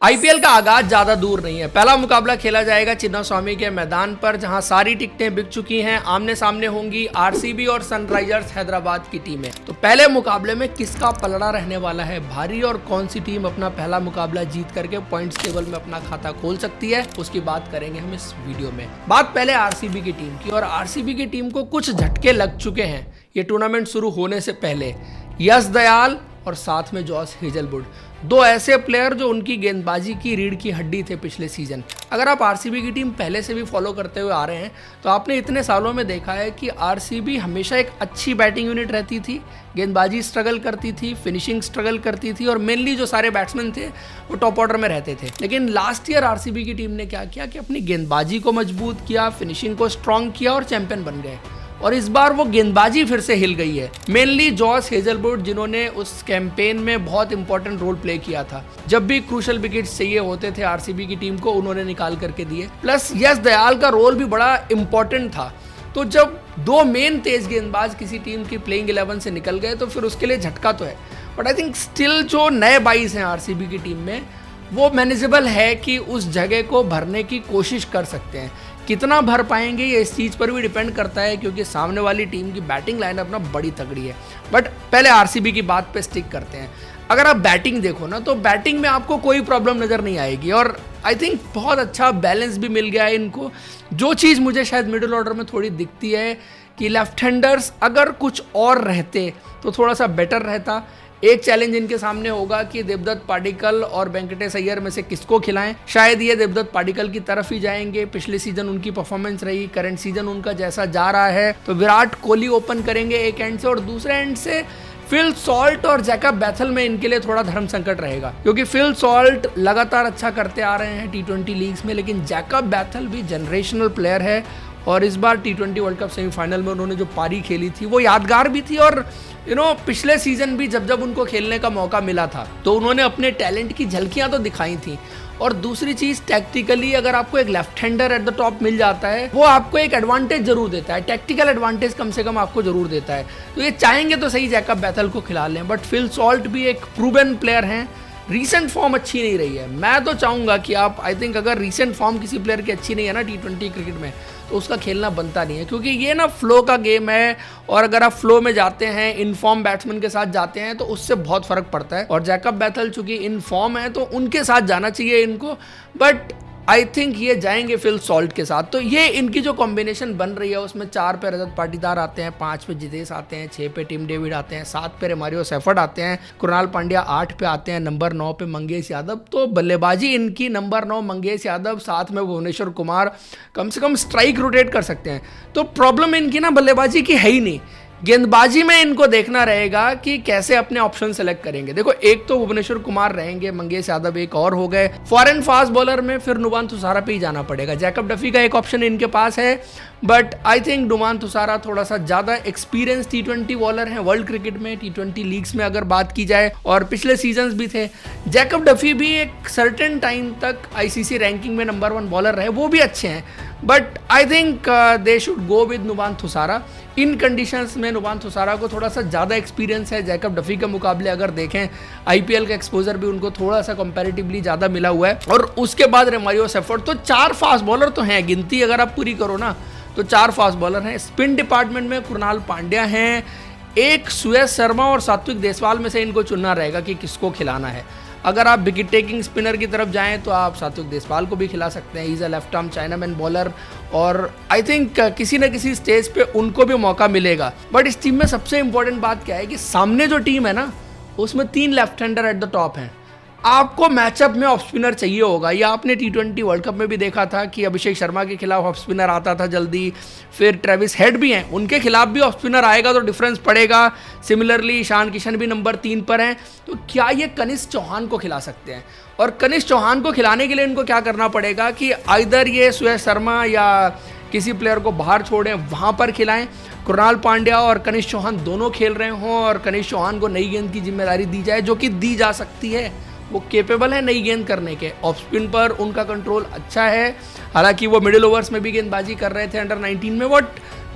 IPL का आगाज ज्यादा दूर नहीं है। पहला मुकाबला खेला जाएगा चिन्नास्वामी के मैदान पर, जहां सारी टिकटें बिक चुकी हैं। आमने सामने होंगी आरसीबी और सनराइजर्स हैदराबाद की टीमें। तो पहले मुकाबले में किसका पलड़ा रहने वाला है भारी और कौन सी टीम अपना पहला मुकाबला जीत करके पॉइंट्स टेबल में अपना खाता खोल सकती है, उसकी बात करेंगे हम इस वीडियो में। बात पहले आरसीबी की टीम की, और आरसीबी की टीम को कुछ झटके लग चुके हैं ये टूर्नामेंट शुरू होने से पहले। यश दयाल और साथ में जॉस हेजलवुड, दो ऐसे प्लेयर जो उनकी गेंदबाजी की रीढ़ की हड्डी थे पिछले सीजन। अगर आप आरसीबी की टीम पहले से भी फॉलो करते हुए आ रहे हैं तो आपने इतने सालों में देखा है कि आरसीबी हमेशा एक अच्छी बैटिंग यूनिट रहती थी, गेंदबाजी स्ट्रगल करती थी, फिनिशिंग स्ट्रगल करती थी, और मेनली जो सारे बैट्समैन थे वो टॉप ऑर्डर में रहते थे। लेकिन लास्ट ईयर आरसीबी की टीम ने क्या किया कि अपनी गेंदबाजी को मजबूत किया, फिनिशिंग को स्ट्रॉन्ग किया और चैंपियन बन गए। और इस बार वो गेंदबाजी फिर से हिल गई है। मेनली जॉस हेजलवुड, जिन्होंने उस कैंपेन में बहुत इंपॉर्टेंट रोल प्ले किया था। जब भी क्रूशल विकेट्स चाहिए होते थे आरसीबी की टीम को, उन्होंने निकाल करके दिए। प्लस यश दयाल का रोल भी बड़ा इंपॉर्टेंट था। तो जब दो मेन तेज गेंदबाज किसी टीम की प्लेइंग 11 से निकल गए तो फिर उसके लिए झटका तो है। बट आई थिंक स्टिल जो नए 22 हैं आरसीबी की टीम में, वो मैनेजेबल है कि उस जगह को भरने की कोशिश कर सकते हैं। कितना भर पाएंगे ये इस चीज़ पर भी डिपेंड करता है, क्योंकि सामने वाली टीम की बैटिंग लाइनअप ना बड़ी तगड़ी है। बट पहले आरसीबी की बात पे स्टिक करते हैं। अगर आप बैटिंग देखो ना, तो बैटिंग में आपको कोई प्रॉब्लम नज़र नहीं आएगी, और आई थिंक बहुत अच्छा बैलेंस भी मिल गया है इनको। जो चीज़ मुझे शायद मिडिल ऑर्डर में थोड़ी दिखती है कि लेफ्ट हैंडर्स अगर कुछ और रहते तो थोड़ा सा बेटर रहता। एक चैलेंज इनके सामने होगा कि देवदत्त पाडिक्कल और वेंकटेश अय्यर में से किसको खिलाएं। शायद ये देवदत्त पाडिक्कल की तरफ ही जाएंगे। पिछले सीजन उनकी परफॉर्मेंस रही, करंट सीजन उनका जैसा जा रहा है, तो विराट कोहली ओपन करेंगे एक एंड से, और दूसरे एंड से फिल सॉल्ट और जैकब बैथल में इनके लिए थोड़ा धर्म संकट रहेगा, क्योंकि फिल सॉल्ट लगातार अच्छा करते आ रहे हैं T20 लीग्स में, लेकिन जैकब बैथल भी जनरेशनल प्लेयर है। और इस बार T20 वर्ल्ड कप सेमीफाइनल में उन्होंने जो पारी खेली थी वो यादगार भी थी। और पिछले सीजन भी जब जब उनको खेलने का मौका मिला था तो उन्होंने अपने टैलेंट की झलकियां तो दिखाई थी। और दूसरी चीज, टैक्टिकली अगर आपको एक left hander at the top मिल जाता है, वो आपको एक एडवांटेज जरूर देता है, टैक्टिकल एडवांटेज कम से कम आपको जरूर देता है। तो ये चाहेंगे तो सही जैकब बैथल को खिला लें, बट फिल सॉल्ट भी एक प्रूवन प्लेयर हैं। रीसेंट फॉर्म अच्छी नहीं रही है। मैं तो चाहूँगा कि आप, आई थिंक अगर रीसेंट फॉर्म किसी प्लेयर की अच्छी नहीं है ना T20 क्रिकेट में, तो उसका खेलना बनता नहीं है, क्योंकि ये ना फ्लो का गेम है। और अगर आप फ्लो में जाते हैं, इन फॉर्म बैट्समैन के साथ जाते हैं, तो उससे बहुत फर्क पड़ता है। और जैकब बैथल चूंकि इन फॉर्म है तो उनके साथ जाना चाहिए इनको, बट आई थिंक ये जाएंगे फिल सॉल्ट के साथ। तो ये इनकी जो कॉम्बिनेशन बन रही है, उसमें 4 पे रजत पाटीदार आते हैं, 5 पे जितेश आते हैं, 6 पे टिम डेविड आते हैं, 7 पे रोमारियो सेफर्ड आते हैं, कृणाल पांड्या 8 पे आते हैं, नंबर 9 पे मंगेश यादव। तो बल्लेबाजी इनकी नंबर 9 मंगेश यादव, साथ में भुवनेश्वर कुमार कम से कम स्ट्राइक रोटेट कर सकते हैं। तो प्रॉब्लम इनकी ना बल्लेबाजी की है ही नहीं। गेंदबाजी में इनको देखना रहेगा कि कैसे अपने ऑप्शन सेलेक्ट करेंगे। देखो, एक तो भुवनेश्वर कुमार रहेंगे, मंगेश यादव एक और हो गए। फॉरेन फास्ट बॉलर में फिर नुमान तुषारा पे ही जाना पड़ेगा। जैकब डफी का एक ऑप्शन इनके पास है, but I think Nuwan Thushara थोड़ा सा ज़्यादा एक्सपीरियंस T20 बॉलर हैं वर्ल्ड क्रिकेट में, T20 लीग्स में अगर बात की जाए, और पिछले सीजन्स भी थे। जैकब डफी भी एक सर्टेन टाइम तक ICC रैंकिंग में नंबर 1 बॉलर रहे, वो भी अच्छे हैं। But I think they should go with Nuwan Thushara. इन कंडीशंस में नुमान तुषारा को थोड़ा सा ज़्यादा एक्सपीरियंस है जैकब डफी के मुकाबले। अगर देखें, IPL का एक्सपोजर भी उनको थोड़ा सा कंपैरेटिवली ज़्यादा मिला हुआ है। और उसके बाद रोमारियो सेफर्ड। तो 4 फास्ट बॉलर तो हैं, गिनती अगर आप पूरी करो ना तो 4 फास्ट बॉलर हैं। स्पिन डिपार्टमेंट में कृणाल पांड्या हैं, एक सुयश शर्मा और सात्विक देसवाल में से इनको चुनना रहेगा कि किसको खिलाना है। अगर आप विकेट टेकिंग स्पिनर की तरफ जाएं तो आप सात्विक देसवाल को भी खिला सकते हैं। Is a left arm chinaman bowler, और आई थिंक किसी न किसी स्टेज पे उनको भी मौका मिलेगा। बट इस टीम में सबसे इंपॉर्टेंट बात क्या है कि सामने जो टीम है ना, उसमें 3 left hander at the top हैं। आपको मैचअप में ऑफ स्पिनर चाहिए होगा। या आपने T20 वर्ल्ड कप में भी देखा था कि अभिषेक शर्मा के खिलाफ ऑफ स्पिनर आता था जल्दी, फिर ट्रेविस हेड भी हैं, उनके खिलाफ भी ऑफ स्पिनर आएगा तो डिफरेंस पड़ेगा। सिमिलरली ईशान किशन भी नंबर 3 पर हैं। तो क्या ये कनिष्क चौहान को खिला सकते हैं? और कनिष्क चौहान को खिलाने के लिए इनको क्या करना पड़ेगा कि आइदर ये सुयश शर्मा या किसी प्लेयर को बाहर छोड़ें, वहाँ पर खिलाएं। कृणाल पांड्या और कनिष्क चौहान दोनों खेल रहे हों, और कनिष्क चौहान को नई गेंद की जिम्मेदारी दी जाए, जो कि दी जा सकती है। वो केपेबल है नई गेंद करने के। ऑफ स्पिन पर उनका कंट्रोल अच्छा है, हालांकि वो मिडिल ओवर्स में भी गेंदबाजी कर रहे थे अंडर 19 में, बट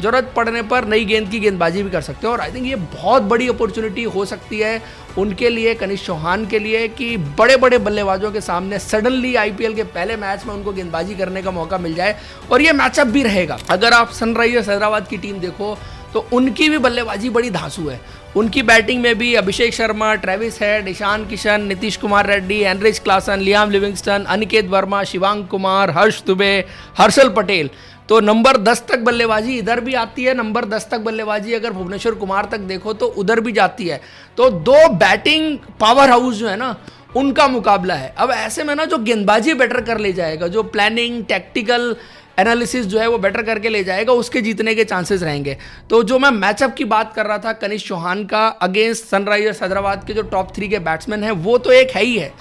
ज़रूरत पड़ने पर नई गेंद की गेंदबाजी भी कर सकते हैं। और आई थिंक ये बहुत बड़ी अपॉर्चुनिटी हो सकती है उनके लिए, कनिष्क चौहान के लिए, कि बड़े बड़े बल्लेबाजों के सामने सडनली आईपीएल के पहले मैच में उनको गेंदबाजी करने का मौका मिल जाए। और ये मैचअप भी रहेगा। अगर आप सनराइजर्स हैदराबाद की टीम देखो तो उनकी भी बल्लेबाजी बड़ी धांसू है। उनकी बैटिंग में भी Abhishek Sharma, Travis Head, Ishan Kishan, Nitish Kumar Reddy, Heinrich Klaasen, Liam Livingstone, Aniket Verma, Shivang Kumar, Harsh Dubey, Harshal Patel. तो नंबर 10 तक बल्लेबाजी इधर भी आती है, नंबर 10 तक बल्लेबाजी अगर भुवनेश्वर कुमार तक देखो तो उधर भी जाती है। तो दो बैटिंग पावर हाउस जो है ना, उनका मुकाबला है। अब ऐसे में ना जो गेंदबाजी बेटर कर ले जाएगा, जो प्लानिंग, टैक्टिकल एनालिसिस जो है वो बेटर करके ले जाएगा, उसके जीतने के चांसेस रहेंगे। तो जो मैं मैचअप की बात कर रहा था कनिष्क चौहान का अगेंस्ट सनराइजर्स हैदराबाद के जो टॉप 3 के बैट्समैन हैं, वो तो एक है ही है।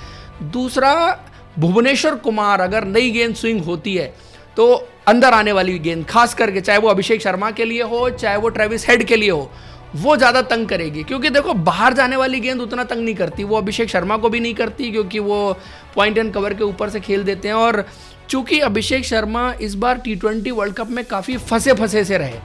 दूसरा, भुवनेश्वर कुमार अगर नई गेंद स्विंग होती है तो अंदर आने वाली गेंद, खास करके चाहे वो अभिषेक शर्मा के लिए हो चाहे वो ट्रेविस हेड के लिए हो, वो ज़्यादा तंग करेगी। क्योंकि देखो बाहर जाने वाली गेंद उतना तंग नहीं करती, वो अभिषेक शर्मा को भी नहीं करती क्योंकि वो पॉइंट एंड कवर के ऊपर से खेल देते हैं। और चूंकि अभिषेक शर्मा इस बार T20 वर्ल्ड कप में काफ़ी फंसे से रहे,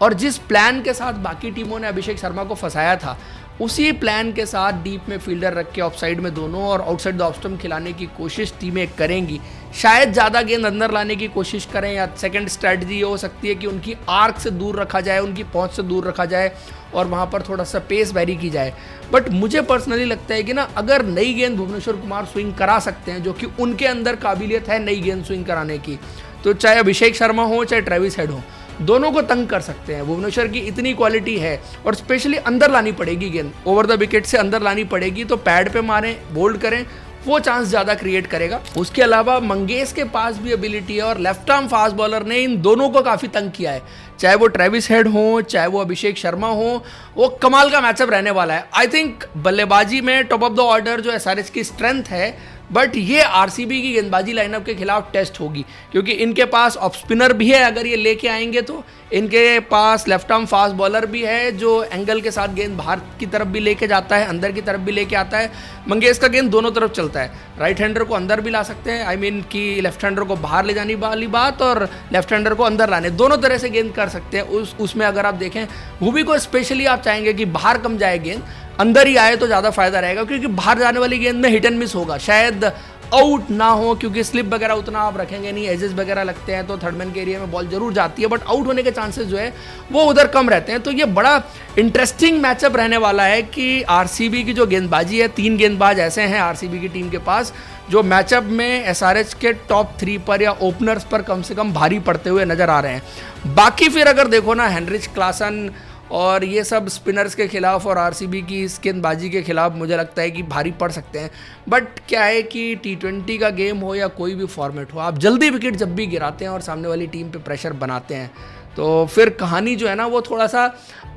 और जिस प्लान के साथ बाकी टीमों ने अभिषेक शर्मा को फंसाया था, उसी प्लान के साथ डीप में फील्डर रख के ऑफसाइड में दोनों और आउटसाइड द ऑफ स्टंप खिलाने की कोशिश टीमें करेंगी। शायद ज़्यादा गेंद अंदर लाने की कोशिश करें, या सेकंड स्ट्रैटेजी हो सकती है कि उनकी आर्क से दूर रखा जाए, उनकी पहुंच से दूर रखा जाए और वहां पर थोड़ा सा पेस वेरी की जाए। बट मुझे पर्सनली लगता है कि ना, अगर नई गेंद भुवनेश्वर कुमार स्विंग करा सकते हैं, जो कि उनके अंदर काबिलियत है नई गेंद स्विंग कराने की, तो चाहे अभिषेक शर्मा हो चाहे ट्रेविस हेड हो, दोनों को तंग कर सकते हैं। भुवनेश्वर की इतनी क्वालिटी है, और स्पेशली अंदर लानी पड़ेगी गेंद, ओवर द विकेट से अंदर लानी पड़ेगी, तो पैड पे मारें, बोल्ड करें, वो चांस ज़्यादा क्रिएट करेगा। उसके अलावा मंगेश के पास भी एबिलिटी है, और लेफ्ट आर्म फास्ट बॉलर ने इन दोनों को काफ़ी तंग किया है, चाहे वो ट्रेविस हेड हो चाहे वो अभिषेक शर्मा हो। वो कमाल का मैचअप रहने वाला है। आई थिंक बल्लेबाजी में टॉप ऑफ द ऑर्डर जो एसआरएच की स्ट्रेंथ है, बट ये आरसीबी की गेंदबाजी लाइनअप के खिलाफ टेस्ट होगी, क्योंकि इनके पास ऑफ स्पिनर भी है अगर ये लेके आएंगे तो, इनके पास लेफ्ट आर्म फास्ट बॉलर भी है जो एंगल के साथ गेंद बाहर की तरफ भी लेके जाता है, अंदर की तरफ भी लेके आता है। मंगेश का गेंद दोनों तरफ चलता है, राइट हैंडर को अंदर भी ला सकते हैं, आई मीन कि लेफ्ट हैंडर को बाहर ले जाने वाली बात और लेफ्ट हैंडर को अंदर लाने, दोनों तरह से गेंद कर सकते हैं। उसमें अगर आप देखें, भूवी को स्पेशली आप चाहेंगे कि बाहर कम जाए गेंद, अंदर ही आए तो ज़्यादा फायदा रहेगा, क्योंकि बाहर जाने वाली गेंद में हिट एंड मिस होगा, शायद आउट ना हो, क्योंकि स्लिप वगैरह उतना आप रखेंगे नहीं, एजेस वगैरह लगते हैं तो थर्ड मैन के एरिया में बॉल जरूर जाती है, बट आउट होने के चांसेस जो है वो उधर कम रहते हैं। तो ये बड़ा इंटरेस्टिंग मैचअप रहने वाला है कि आरसीबी की जो गेंदबाजी है, 3 गेंदबाज ऐसे हैं आरसीबी की टीम के पास जो मैचअप में एसआरएच के टॉप 3 पर या ओपनर्स पर कम से कम भारी पड़ते हुए नजर आ रहे हैं। बाकी फिर अगर देखो ना, हेनरिच क्लासन और ये सब स्पिनर्स के खिलाफ और आरसीबी की इस गेंदबाजी के खिलाफ मुझे लगता है कि भारी पड़ सकते हैं। बट क्या है कि T20 का गेम हो या कोई भी फॉर्मेट हो, आप जल्दी विकेट जब भी गिराते हैं और सामने वाली टीम पे प्रेशर बनाते हैं, तो फिर कहानी जो है ना वो थोड़ा सा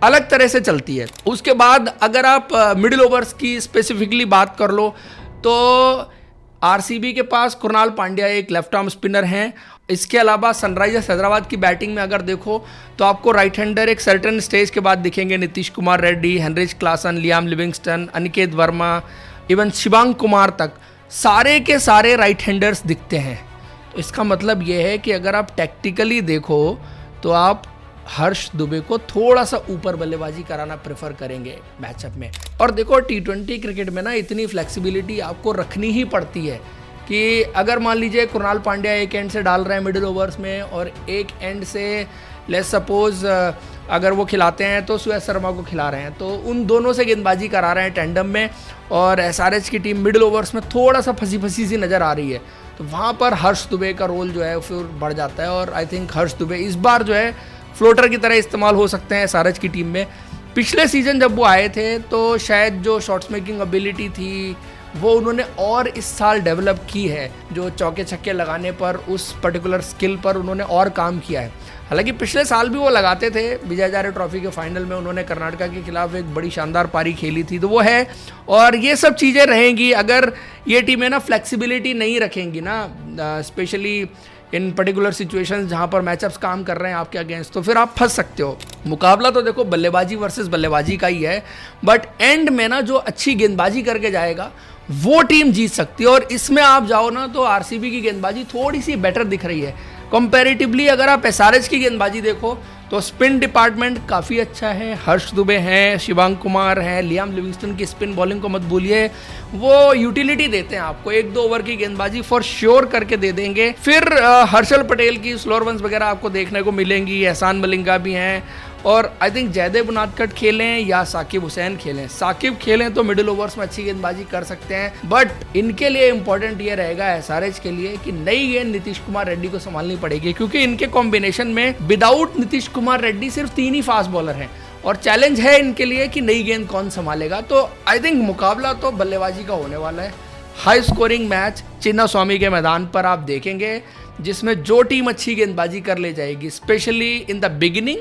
अलग तरह से चलती है। उसके बाद अगर आप मिडिल ओवर्स की स्पेसिफिकली बात कर लो, तो आरसीबी के पास कृणाल पांड्या एक लेफ्ट आर्म स्पिनर हैं। इसके अलावा सनराइजर्स हैदराबाद की बैटिंग में अगर देखो तो आपको राइट हैंडर एक सर्टेन स्टेज के बाद दिखेंगे, Nitish Kumar Reddy, Heinrich Klaasen, Liam Livingstone, Aniket Verma, even Shivang Kumar तक सारे के सारे राइट हैंडर्स दिखते हैं। तो इसका मतलब ये है कि अगर आप टैक्टिकली देखो तो आप हर्ष दुबे को थोड़ा सा ऊपर बल्लेबाजी कराना प्रेफर करेंगे मैचअप में। और देखो T20 क्रिकेट में ना इतनी फ्लेक्सिबिलिटी आपको रखनी ही पड़ती है कि अगर मान लीजिए कृणाल पांड्या एक एंड से डाल रहे हैं मिडिल ओवर्स में और एक एंड से लेट्स सपोज अगर वो खिलाते हैं तो सुयश शर्मा को खिला रहे हैं, तो उन दोनों से गेंदबाजी करा रहे हैं टैंडम में, और एसआरएच की टीम मिडिल ओवर्स में थोड़ा सा फंसी सी नज़र आ रही है, तो वहाँ पर हर्ष दुबे का रोल जो है फिर बढ़ जाता है। और आई थिंक हर्ष दुबे इस बार जो है फ्लोटर की तरह इस्तेमाल हो सकते हैं एसआरएच की टीम में। पिछले सीजन जब वो आए थे तो शायद जो शॉट्स मेकिंग एबिलिटी थी वो उन्होंने और इस साल डेवलप की है, जो चौके छक्के लगाने पर उस पर्टिकुलर स्किल पर उन्होंने और काम किया है। हालांकि पिछले साल भी वो लगाते थे, विजय हजारे ट्रॉफी के फाइनल में उन्होंने कर्नाटका के खिलाफ एक बड़ी शानदार पारी खेली थी, तो वो है। और ये सब चीज़ें रहेंगी अगर ये टीमें ना फ्लेक्सिबिलिटी नहीं रखेंगी ना, स्पेशली इन पर्टिकुलर सिचुएशंस जहाँ पर मैचअप्स काम कर रहे हैं आपके अगेंस्ट, तो फिर आप फंस सकते हो। मुकाबला तो देखो बल्लेबाजी वर्सेस बल्लेबाजी का ही है, बट एंड में ना जो अच्छी गेंदबाजी करके जाएगा वो टीम जीत सकती है। और इसमें आप जाओ ना तो आरसीबी की गेंदबाजी थोड़ी सी बेटर दिख रही है। कंपैरेटिवली अगर आप एसआरएच की गेंदबाजी देखो तो स्पिन डिपार्टमेंट काफ़ी अच्छा है। हर्ष दुबे हैं, शिवांग कुमार हैं, लियाम लिविंगस्टन की स्पिन बॉलिंग को मत भूलिए, वो यूटिलिटी देते हैं आपको, 1-2 ओवर की गेंदबाजी फॉर श्योर करके दे देंगे। फिर हर्षल पटेल की स्लोअर वंस वगैरह आपको देखने को मिलेंगी, एहसान मलिंगा भी हैं, और आई थिंक जयदेव उनादकट खेलें या साकिब हुसैन खेलें। साकिब खेलें तो मिडिल ओवर्स में अच्छी गेंदबाजी कर सकते हैं, बट इनके लिए इंपॉर्टेंट ये रहेगा एसआरएच के लिए कि नई गेंद नीतीश कुमार रेड्डी को संभालनी पड़ेगी, क्योंकि इनके कॉम्बिनेशन में विदाउट नीतीश कुमार रेड्डी सिर्फ 3 ही फास्ट बॉलर हैं और चैलेंज है इनके लिए कि नई गेंद कौन संभालेगा। तो आई थिंक मुकाबला तो बल्लेबाजी का होने वाला है। हाई स्कोरिंग मैच चिन्नास्वामी के मैदान पर आप देखेंगे, जिसमें जो टीम अच्छी गेंदबाजी कर ले जाएगी, स्पेशली इन द बिगिनिंग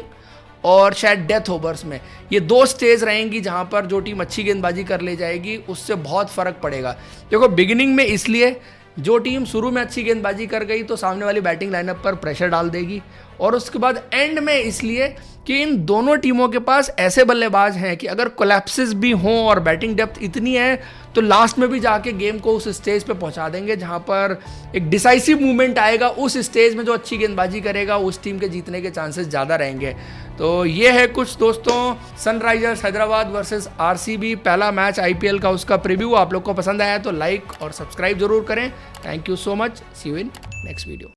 और शायद डेथ ओवर्स में, ये 2 स्टेज रहेंगी जहां पर जो टीम अच्छी गेंदबाजी कर ले जाएगी उससे बहुत फ़र्क पड़ेगा। देखो बिगिनिंग में इसलिए जो टीम शुरू में अच्छी गेंदबाजी कर गई तो सामने वाली बैटिंग लाइनअप पर प्रेशर डाल देगी, और उसके बाद एंड में इसलिए कि इन दोनों टीमों के पास ऐसे बल्लेबाज हैं कि अगर कोलैप्सेस भी हों और बैटिंग डेप्थ इतनी है तो लास्ट में भी जाके गेम को उस स्टेज पे पहुंचा देंगे जहां पर एक डिसाइसिव मूवमेंट आएगा। उस स्टेज में जो अच्छी गेंदबाजी करेगा उस टीम के जीतने के चांसेस ज़्यादा रहेंगे। तो ये है कुछ दोस्तों सनराइजर्स हैदराबाद वर्सेस आरसीबी पहला मैच आईपीएल का, उसका प्रीव्यू। आप लोग को पसंद आया तो लाइक और सब्सक्राइब जरूर करें। Thank you so much, see you in next video.